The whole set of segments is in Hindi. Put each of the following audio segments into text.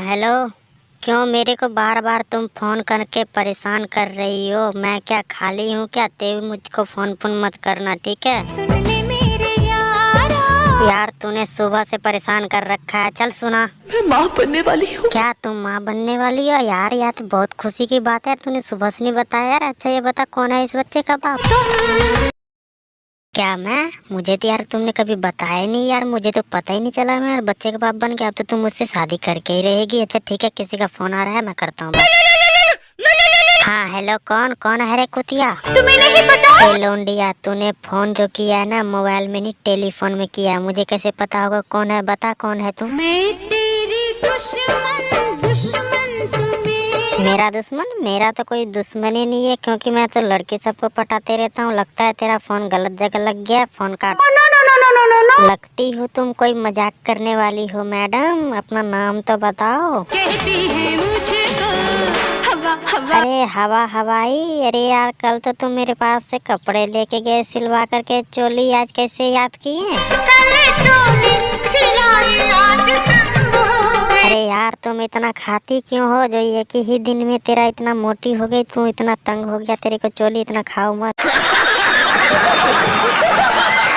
हेलो। क्यों मेरे को बार बार तुम फोन करके परेशान कर रही हो? मैं क्या खाली हूँ क्या? ते मुझको फोन फोन मत करना, ठीक है? सुन ले मेरे यारा। यार तूने सुबह से परेशान कर रखा है। चल सुना, मैं माँ बनने वाली हूँ। क्या तुम माँ बनने वाली हो? यार यार तो बहुत खुशी की बात है। तूने सुबह से नहीं बताया यार। अच्छा ये बता, कौन है इस बच्चे का बाप? क्या मैं? मुझे तो यार तुमने कभी बताया ही नहीं यार। मुझे तो पता ही नहीं चला मैं यार बच्चे का बाप बन गया। अब तो तुम मुझसे शादी करके ही रहेगी। अच्छा ठीक है, किसी का फोन आ रहा है, मैं करता हूँ बात। हाँ हेलो, कौन कौन है रे कुतिया? तुम्हें नहीं पता? ए लोंडिया, तूने फोन जो किया है ना मोबाइल में नहीं टेलीफोन में किया है। मुझे कैसे पता होगा कौन है? बता कौन है तू? मैं तेरी दुश्मन दुश्मन तुम्हें। मेरा दुश्मन? मेरा तो कोई दुश्मन ही नहीं है, क्योंकि मैं तो लड़की सबको पटाते रहता हूँ। लगता है तेरा फोन गलत जगह लग गया, फोन काट। नो। लगती हो तुम कोई मजाक करने वाली हो। मैडम अपना नाम तो बताओ। कहती है मुझे तो हवा हवा। अरे हवा हवाई? अरे यार कल तो तुम मेरे पास से कपड़े लेके गए सिलवा करके चोली, आज कैसे याद किए? चले चोली सिलाए आज तंग हो गए। अरे यार तुम इतना खाती क्यों हो जो एक ही दिन में तेरा इतना मोटी हो गई, तू इतना तंग हो गया? तेरे को चोली इतना खाओ मत।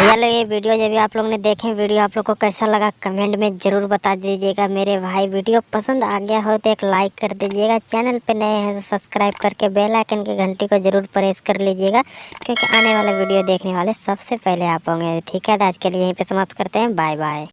चलो ये वीडियो जब भी आप लोग ने देखे, वीडियो आप लोग को कैसा लगा कमेंट में ज़रूर बता दीजिएगा मेरे भाई। वीडियो पसंद आ गया हो तो एक लाइक कर दीजिएगा। चैनल पे नए हैं तो सब्सक्राइब करके बेल आइकन की घंटी को ज़रूर प्रेस कर लीजिएगा, क्योंकि आने वाला वीडियो देखने वाले सबसे पहले आप होंगे। ठीक है, तो आज के लिए यहीं पे समाप्त करते हैं। Bye bye.